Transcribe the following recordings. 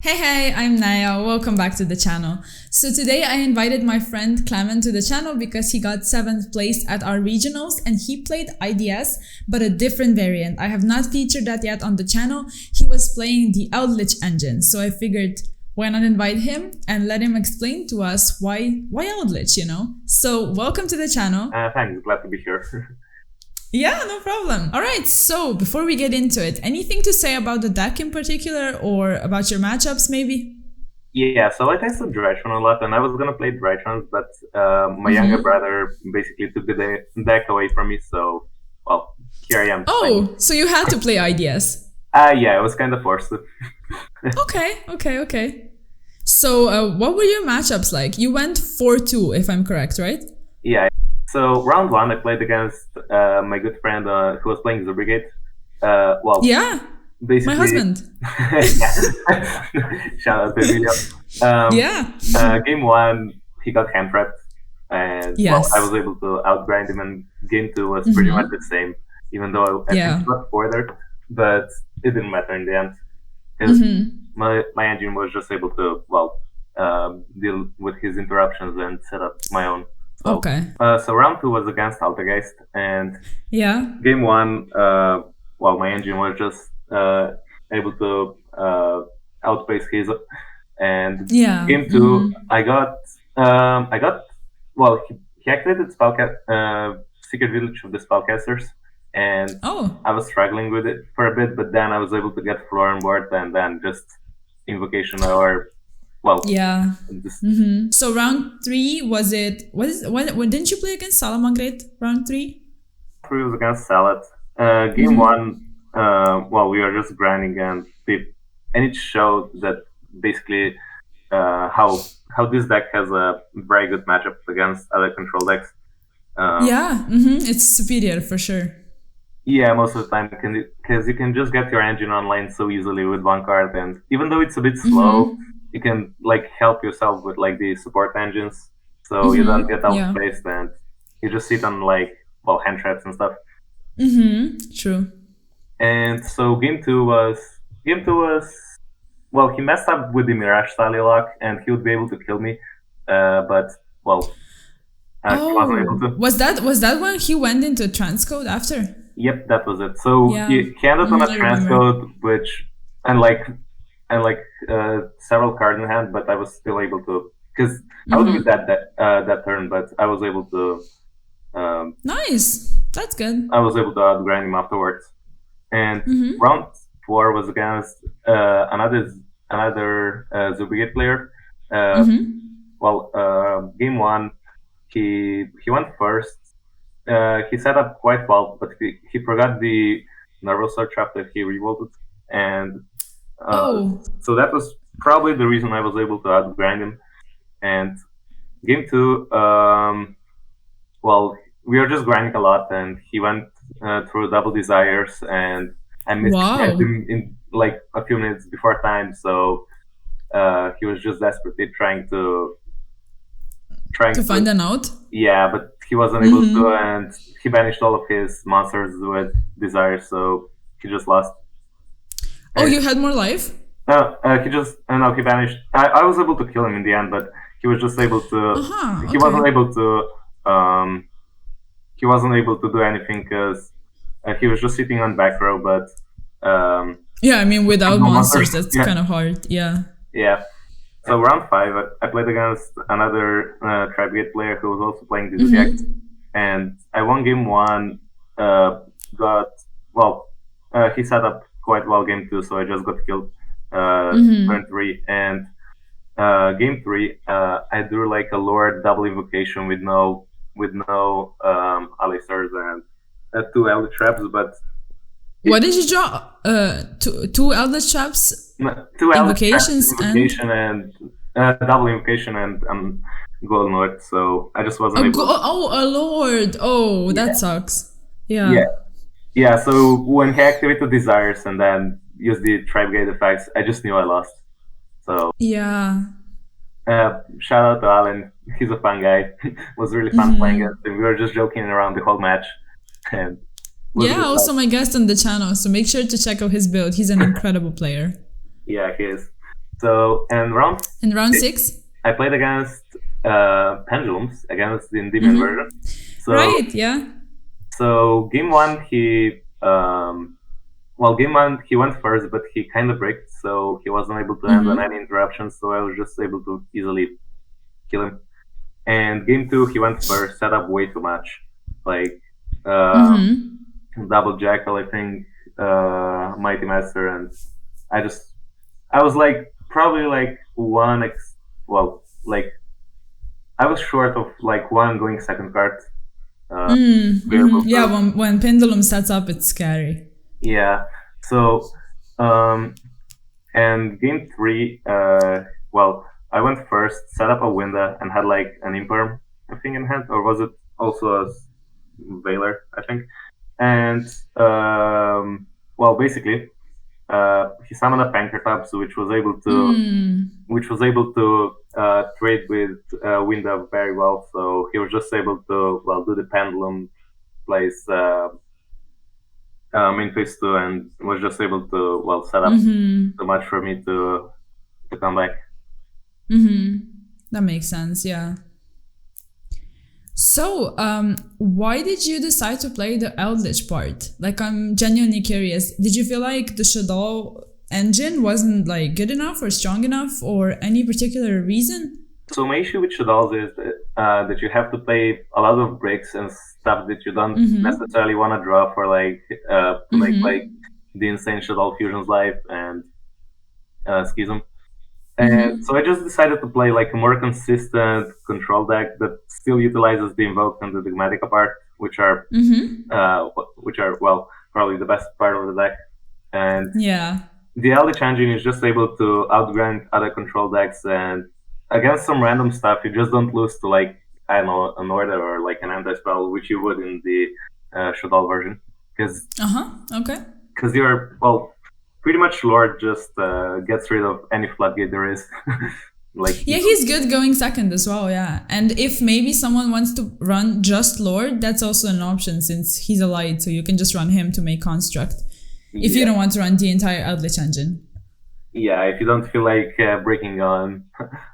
Hey, I'm Naya. Welcome back to the channel. So today I invited my friend Clement to the channel because he got 7th place at our regionals and he played IDS, but a different variant. I have not featured that yet on the channel. He was playing the Eldlich engine, so I figured why not invite him and let him explain to us why Eldlich, you know? So welcome to the channel. Thanks, glad to be here. Yeah, no problem. All right, so before we get into it, anything to say about the deck in particular or about your matchups maybe? Yeah, so I tested Drytron a lot and I was gonna play Drytrons, but my younger brother basically took the deck away from me, so, well, here I am. Oh, so you had to play IDS. Yeah, I was kind of forced to. Okay. So what were your matchups like? You went 4-2, if I'm correct, right? Yeah, so round 1 I played against my good friend who was playing Brigade. Well, yeah, basically, my husband. Shout out to Emilio. Game 1, he got hand trapped, and well, I was able to outgrind him, and game 2 was pretty much the same, even though I think he got further, but it didn't matter in the end, because my engine was just able to, well, deal with his interruptions and set up my own. So, so round 2 was against Altergeist, and game 1, well, my engine was just able to outpace his, and game 2, I got well, he activated Secret Village of the Spellcasters, and I was struggling with it for a bit, but then I was able to get Floor on board, and then just Invocation or, well, So round 3 was it? When didn't you play against Salamangreat? Round 3? 3 was against Salad. Game 1, well, we were just grinding, and it showed that basically how this deck has a very good matchup against other control decks. It's superior for sure. Yeah, most of the time, because you can just get your engine online so easily with one card, and even though it's a bit slow, you can like help yourself with like the support engines, so you don't get outspaced, and you just sit on like, well, hand traps and stuff. True. And so game 2 was, well, he messed up with the Mirage Style lock, and he would be able to kill me, but, well, he wasn't able to. Was that when he went into transcode after? Yep, that was it. So he ended on a transcode, which, and several cards in hand, but I was still able to, because I was with that turn, but I was able to. Nice, that's good. I was able to outgrind him afterwards, and round 4 was against another Zubrigate player. Well, game 1, he went first. He set up quite well, but he forgot the Nervosaur trap that he revolted, and so that was probably the reason I was able to outgrind him. And game 2, well, we were just grinding a lot, and he went through double desires, and I missed him in like a few minutes before time, so he was just desperately trying to find a note. Yeah, but he wasn't able to, and he banished all of his monsters with desires, so he just lost. Oh, you had more life? No, he banished. I was able to kill him in the end, but he was just able to. He wasn't able to. He wasn't able to do anything because he was just sitting on back row. But yeah, I mean, without monsters, that's kind of hard. Yeah. Yeah. So round 5, I played against another Tribegate player who was also playing this deck, and I won game 1. He set up quite well game 2, so I just got killed turn 3, and game 3 I drew like a lower double invocation with no Alistars and 2 Eldritch traps, but. What did you draw? Two Eldritch traps? 2 invocations and double invocation and Golden Lord, so I just wasn't able. A Lord! Oh, that sucks. Yeah, so when he activated Desires and then used the Tribegate effects, I just knew I lost. So shout out to Alan, he's a fun guy. It was really fun playing it, and we were just joking around the whole match. And also my guest on the channel, so make sure to check out his build. He's an incredible player. Yeah, he is. So in round 6, I played against Pendulums, against the Endymion version. So, right, yeah. So game 1 he went first, but he kind of bricked, so he wasn't able to end on any interruptions. So I was just able to easily kill him. And game 2 he went first, set up way too much, like double jackal, I think, mighty master, and I was like probably like I was short of like one going second card. Yeah, when Pendulum sets up, it's scary. Yeah. So, and game 3, I went first, set up a window, and had like an imperm, I think, in hand, or was it also a Veiler, I think? And basically, he summoned a Pankratops, which was able to trade with Winda very well. So he was just able to do the Pendulum plays main phase 2, and was just able to set up so much for me to come back. That makes sense, yeah. So, why did you decide to play the Eldlich part? Like, I'm genuinely curious. Did you feel like the Shadow engine wasn't like good enough or strong enough, or any particular reason? So my issue with Shadows is that you have to play a lot of breaks and stuff that you don't necessarily want to draw for like the insane Shadow Fusions Live and Schism. And so I just decided to play like a more consistent control deck that still utilizes the Invoked and the Dogmatika part, which are probably the best part of the deck. And the Eldlich engine is just able to outgrind other control decks, and against some random stuff, you just don't lose to like, I don't know, an order or like an anti-spell, which you would in the Shadow version. Because you're pretty much Lord just gets rid of any floodgate there is. He's good going second as well, yeah. And if maybe someone wants to run just Lord, that's also an option since he's a light, so you can just run him to make construct. If you don't want to run the entire Eldlich engine. Yeah, if you don't feel like breaking on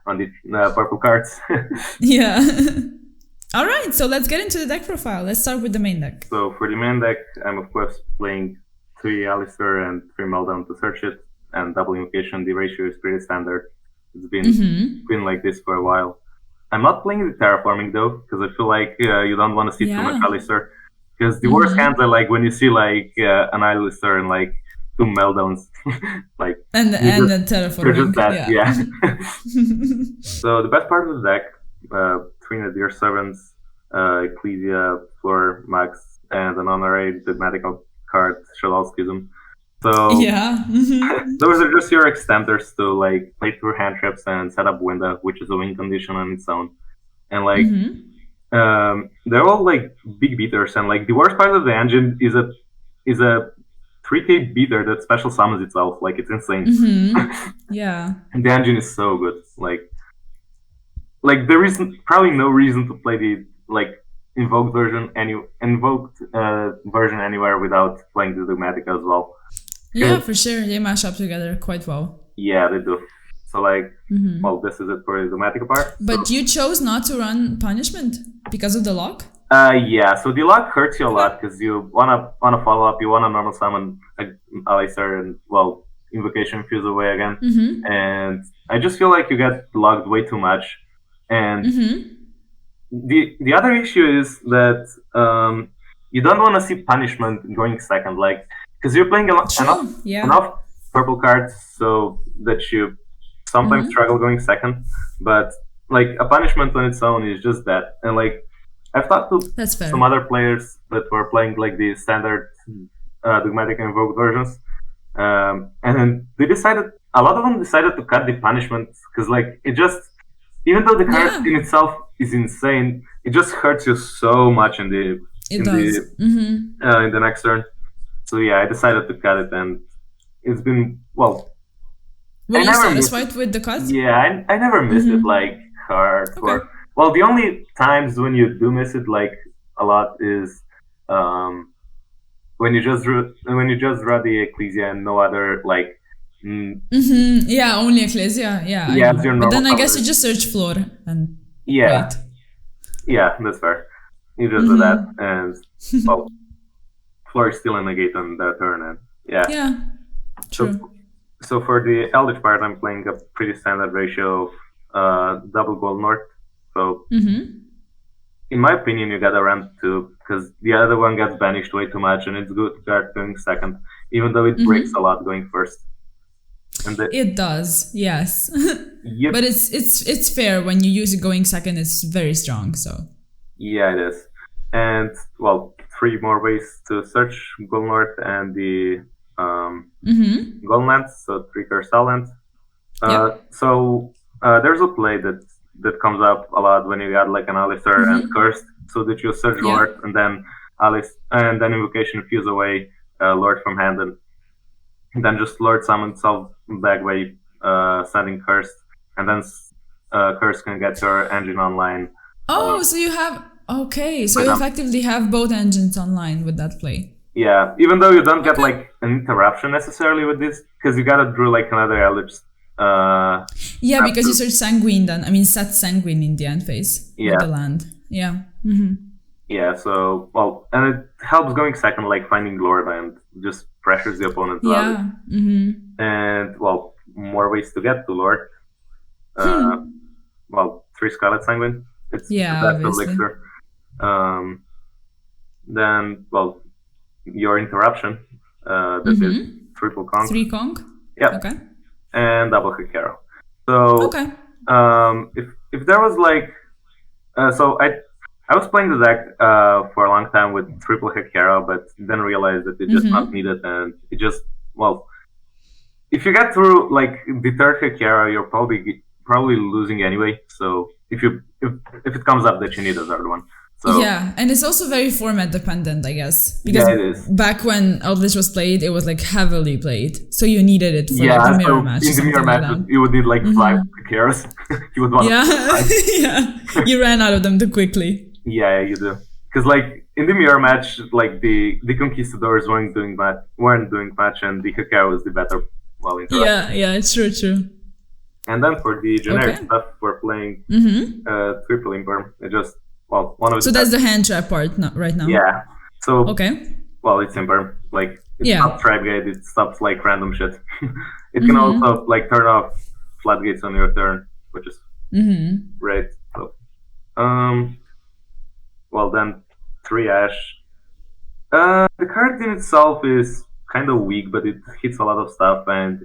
the purple cards. Yeah. All right, so let's get into the deck profile. Let's start with the main deck. So for the main deck, I'm of course playing 3 Alistair and 3 Meltdown to search it, and double invocation. The ratio is pretty standard. It's been like this for a while. I'm not playing the terraforming though, because I feel like you don't want to see too much Alistair. Because the worst hands are like when you see like an Alistair and like 2 Meltdowns, like and the terraforming. Just that, yeah. So the best part of the deck, 3 Nadir Servants, Ecclesia, Floor, Max, and an honorary Dogmatika card, Shadow Schism. So those are just your extenders to like play through hand traps and set up Winda, which is a win condition on its own. And like they're all like big beaters, and like the worst part of the engine is a 3k beater that special summons itself. Like it's insane. Yeah. And the engine is so good. Like there is probably no reason to play the like invoked version anywhere without playing the Dogmatika as well. Yeah, for sure. They mash up together quite well. Yeah, they do. So like, this is it for the Dogmatika part. But you chose not to run punishment because of the lock? Yeah. So the lock hurts you a lot because you wanna follow up. You wanna normal summon Alistair and invocation fuse away again. And I just feel like you get locked way too much. And the other issue is that you don't want to see punishment going second, like because you're playing enough purple cards so that you sometimes struggle going second. But like a punishment on its own is just that, and like I've talked to some other players that were playing like the standard Dogmatika Invoked versions, and then a lot of them decided to cut the punishment because like it just, even though the card in itself is insane, it just hurts you so much in the next turn. So yeah, I decided to cut it, and it's been Were you satisfied with the cut? Yeah, I never missed it like hard. Okay. The only times when you do miss it like a lot is when you just draw the Ecclesia and no Yeah, only Ecclesia. Yeah, but then I guess you just search floor and wait. Yeah, that's fair. You just do that, and well, floor is still in the gate on the turn, and yeah, true. So for the Eldlich part, I'm playing a pretty standard ratio of double gold north. So in my opinion, you gotta run two, because the other one gets banished way too much, and it's good to start going second, even though it breaks a lot going first. And it does, yes. But it's fair when you use it going second. It's very strong. So yeah, it is. And well, 3 more ways to search gold north and the gold lands. So 3 Curacao lands. So there's a play that comes up a lot when you got like an Alistair and Cursed, so that you search Lord and then Invocation fuse away Lord from hand, and then just Lord summon self back by sending Cursed, and then Cursed can get your engine online. Oh, so you have so you effectively have both engines online with that play. Yeah, even though you don't get like an interruption necessarily with this, because you gotta draw like another Eldlich. Yeah, because you search Sanguine then. I mean, set Sanguine in the end phase with the land. Yeah. Yeah, so, well, and it helps going second, like finding Lord, and just pressures the opponent to have it. And, well, more ways to get to Lord. Well, 3 Scarlet Sanguine. It's the best elixir. Then, well, your interruption. That is triple conch. 3 conch? Yeah. Okay. And double Hekaro. So, if there was like, so I was playing the deck for a long time with triple Hekaro, but then realized that it just not needed, and it just, well, if you get through like the 3rd Hekaro, you're probably losing anyway. So if it comes up that you need a 3rd one. So, yeah, and it's also very format dependent, I guess, because back when Eldlich was played, it was like heavily played, so you needed it for like the mirror match. In the mirror match, you would need like 5 Hekaros. You would want you ran out of them too quickly. Yeah, you do. Because like in the mirror match, like the Conquistadors weren't doing much, and the Hekaro was the better Yeah, it's true. And then for the generic stuff, we're playing triple Imperm. It just one of so that's the hand trap part right now. Yeah. So well, it's Imperm. Like it stops Tribe Gate, it stops like random shit. It can also like turn off floodgates on your turn, which is great. So well then 3 Ash. The card in itself is kind of weak, but it hits a lot of stuff, and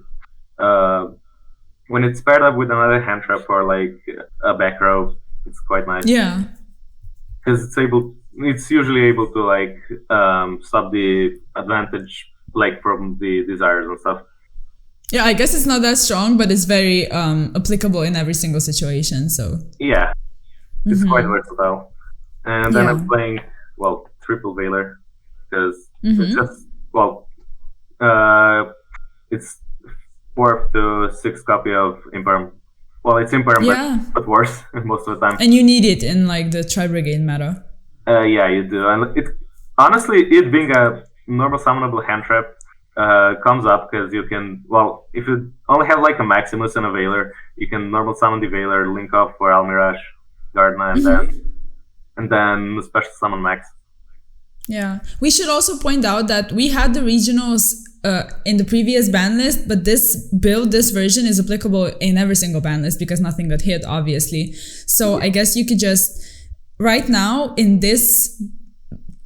when it's paired up with another hand trap or like a back row, it's quite nice. Yeah. Because it's usually able to like stop the advantage like from the desires and stuff. Yeah, I guess it's not that strong, but it's very applicable in every single situation. So yeah, it's quite versatile. And then I'm playing triple Veiler, because it's just it's 4th to 6th copy of Imperm. Well, it's Imperm, but worse most of the time. And you need it in like the Tri-Brigade meta. Yeah, you do. And it being a normal summonable hand trap comes up because you can, if you only have like a Maximus and a Veiler, you can normal summon the Veiler, link off for Almirage, Gardna, and then special summon Max. Yeah. We should also point out that we had the regionals in the previous ban list, but this version is applicable in every single ban list because nothing got hit, obviously. So I guess you could just, right now, in this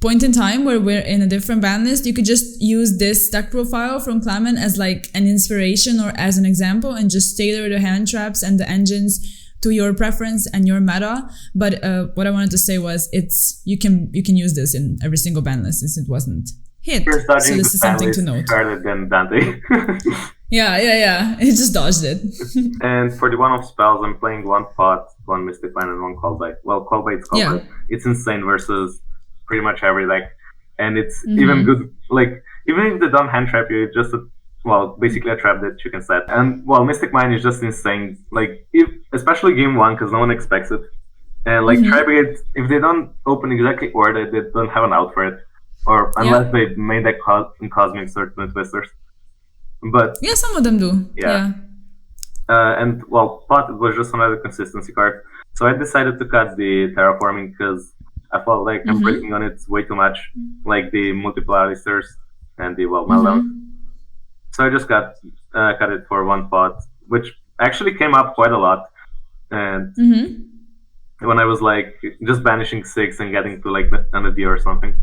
point in time where we're in a different ban list, you could just use this deck profile from Clement as like an inspiration or as an example and just tailor the hand traps and the engines to your preference and your meta. But what I wanted to say was you can use this in every single ban list since it wasn't hit. So this is something to note. Harder than Dante. Yeah. He just dodged it. And for the one-off spells, I'm playing 1 Pot, 1 Mystic Mine, and 1 Callbite. Well, Callbite's Callbite. Yeah. It's insane versus pretty much every deck. And it's even good, like, even if they don't hand trap you, it's just basically a trap that you can set. And, Mystic Mine is just insane. Like, especially game 1, because no one expects it. And, like, Tri-Brigade, if they don't open exactly order, they don't have an out for it. Or unless they made that in Cosmic Certain Twisters. But yeah, some of them do. Yeah. And well, pot was just another consistency card. So I decided to cut the terraforming because I felt like I'm breaking on it way too much, like the multiple alisters and the meltdowns. So I just cut it for one pot, which actually came up quite a lot. And when I was like just banishing 6 and getting to like an AD or something.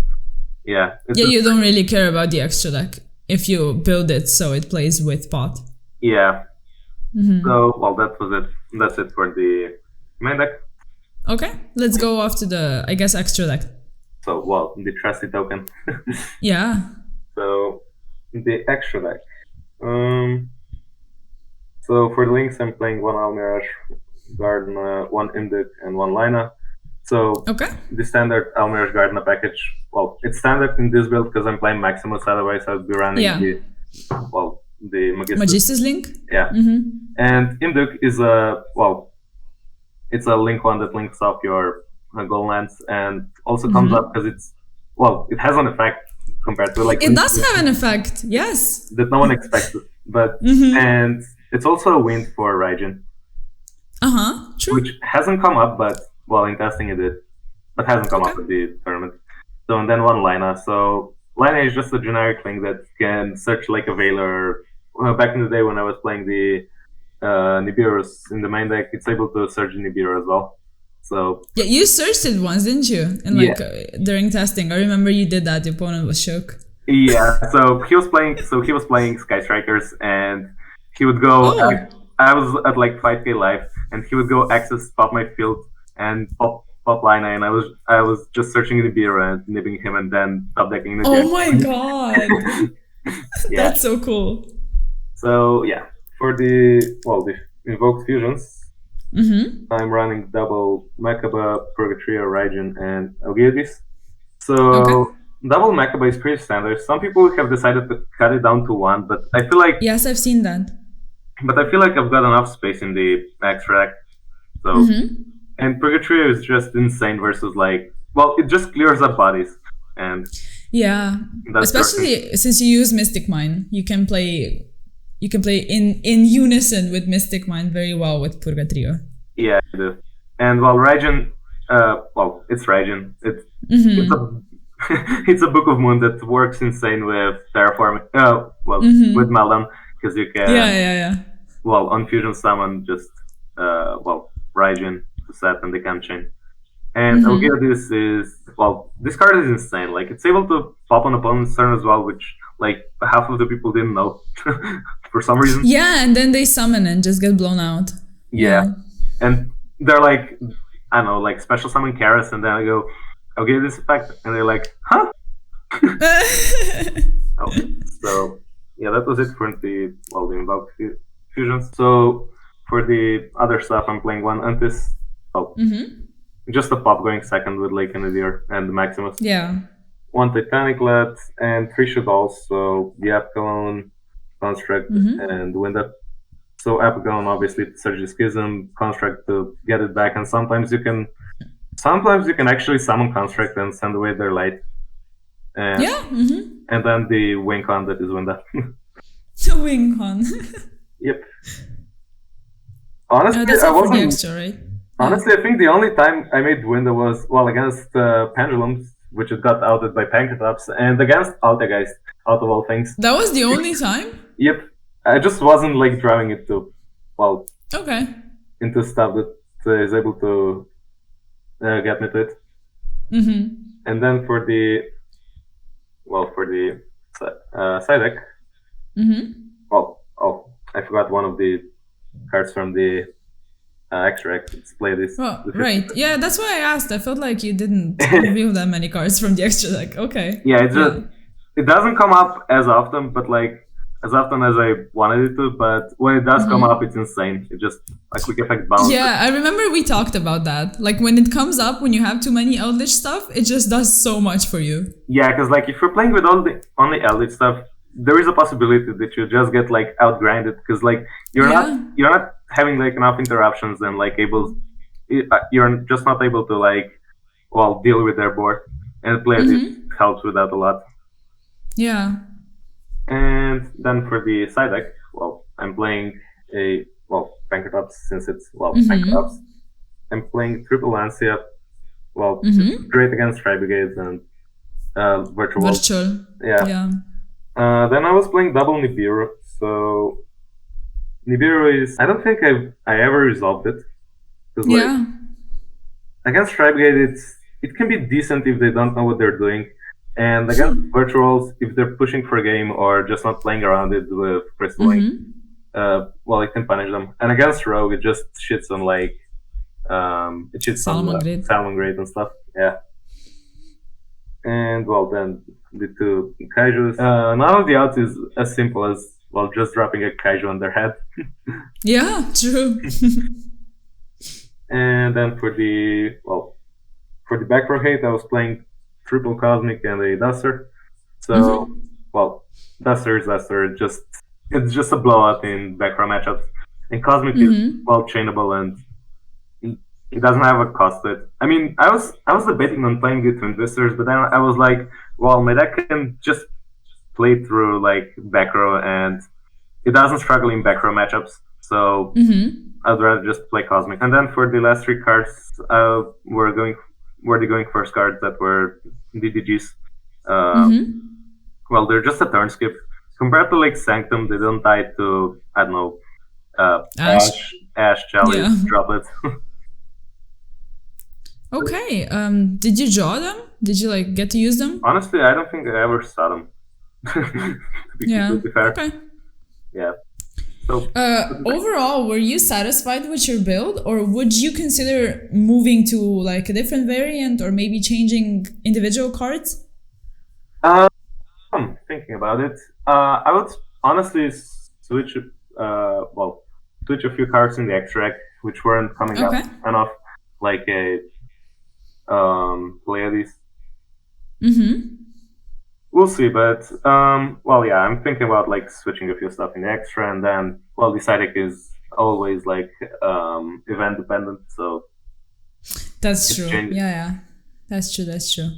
Yeah. Yeah, you don't really care about the extra deck if you build it so it plays with pot. Yeah. So, well, that was it. That's it for the main deck. Okay, let's go off to the, I guess, extra deck. So, well, the trusty token. Yeah. So, the extra deck. So, for the links, I'm playing one Almirage, Garden, one Invoked, and one Lina. So, the standard Almirage Garden package, well, it's standard in this build because I'm playing Maximus, otherwise I would be running the Magistus Link? Yeah. And Invoked is it's a link one that links up your gold lands and also comes up because it has an effect compared to like... It does have an effect, yes. That no one expected. But and it's also a win for Raijin. True. Which hasn't come up, but well, in testing it did. But hasn't come up at the tournament. So and then one Lina. So Lina is just a generic link that can search like a Veiler. Back in the day when I was playing the Nibiru's in the main deck, it's able to search Nibiru as well. So yeah, you searched it once, didn't you? And like during testing, I remember you did that. The opponent was shook. Yeah, so he was playing Sky Strikers, and he would go. I was at like 5k life, and he would go access pop my field and pop Lina, and I was just searching Nibiru and nibbing him, and then top decking the Oh my god, that's so cool. So yeah, for the Invoked fusions, I'm running double Makaba, Purgatrio, Raijin, and Algidis. So double Makaba is pretty standard. Some people have decided to cut it down to 1, but I feel like... Yes, I've seen that. But I feel like I've got enough space in the extract. So, and Purgatrio is just insane versus like... Well, it just clears up bodies. And yeah, especially since you use Mystic Mine, you can play in unison with Mystic Mine very well with Purgatrio. Yeah, I do. And while Raijin, it's Raijin. It's a Book of Moon that works insane with terraforming. With Meltdown, because you can on fusion summon just Raijin to set and they can chain. And Algidis is this card is insane. Like it's able to pop on opponent's turn as well, which like half of the people didn't know for some reason. Yeah, and then they summon and just get blown out. Yeah. And they're like, I don't know, like special summon Karas, and then I go, I'll give this effect, and they're like, huh? So yeah, that was it for the Invoked fusions. So for the other stuff, I'm playing one Antis. Just a pop going second with Lake and Nadir and the Maximus. Yeah. One Titanic Let and 3 Shadowls. So the Apgalon, Construct, and Windup. So Apgalon obviously to search the Schism, Construct to get it back, and sometimes you can actually summon Construct and send away their light. And, and then the Wing-Con that is Windup. The Wing-Con. Yep. Honestly, that's all for the extra, right? Honestly, I think the only time I made Window was against Pendulums, which it got outed by Pancratops, and against Altageist, out of all things. That was the only time? Yep. I just wasn't like driving it to into stuff that is able to get me to it. And then for the side deck, I forgot one of the cards from the extract. Let's play this. Oh, right. Yeah, that's why I asked. I felt like you didn't reveal that many cards from the extra deck. Okay. Yeah, it doesn't come up as often, but like as often as I wanted it to. But when it does come up, it's insane. It just a quick effect bounce. Yeah, I remember we talked about that. Like when it comes up, when you have too many Eldlich stuff, it just does so much for you. Yeah, because like if you're playing with only Eldlich stuff, there is a possibility that you just get like outgrinded because like you're not having like enough interruptions and like you're just not able to like deal with their board, and play it helps with that a lot. Yeah. And then for the side deck, well, I'm playing Banker Ops, since it's, Banker Ops. I'm playing Triple Lancia, great against Tri-Brigades and Virtual. Yeah. Then I was playing double Nibiru, so Nibiru is, I don't think I ever resolved it. Like, against Tri-Brigade, it can be decent if they don't know what they're doing. And against Virtuals, if they're pushing for a game or just not playing around it with Crystal Link, it can punish them. And against Rogue, it just shits on like it shits on Salmon Grade and stuff. Yeah. And then the two Kaijus. None of the outs is as simple as just dropping a Kaiju on their head. Yeah, true. And then for the back row hate, I was playing Triple Cosmic and a Duster. So Duster is Duster. It's just a blowout in back row matchups. And Cosmic is chainable and it doesn't have a cost to it. I mean, I was debating on playing it to Investors, but then I was like, my deck can just play through like back row and it doesn't struggle in back row matchups. So I'd rather just play Cosmic. And then for the last three cards, were the going first cards that were DDGs. They're just a turn skip. Compared to like Sanctum, they don't die to, I don't know, Ash, Chalice, Droplet. Okay. Did you draw them? Did you like get to use them? Honestly, I don't think I ever saw them. To be completely fair. Okay. Yeah. So overall, were you satisfied with your build, or would you consider moving to like a different variant, or maybe changing individual cards? I'm thinking about it. I would honestly switch a few cards in the extra deck, which weren't coming up enough, like a Pleiades. We'll see, but I'm thinking about like switching a few stuff in the extra, and then the side deck is always like event dependent, so that's true. Yeah, that's true.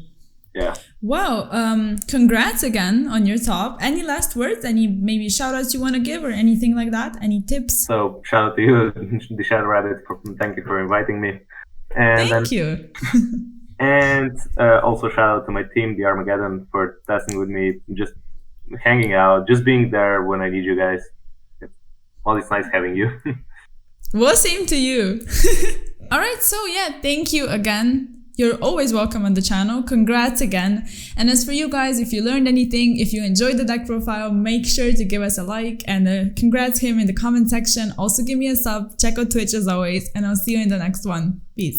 Yeah. Wow. Congrats again on your top. Any last words? Any maybe shout outs you want to give or anything like that? Any tips? So shout out to you, the Shadow Rabbit. Thank you for inviting me. And thank you. And also shout out to my team, the Armageddon, for testing with me, just hanging out, just being there when I need you guys. It's nice having you. Well, same to you. All right, so thank you again. You're always welcome on the channel. Congrats again. And as for you guys, if you learned anything, if you enjoyed the deck profile, make sure to give us a like and congrats him in the comment section. Also give me a sub, check out Twitch as always, and I'll see you in the next one. Peace.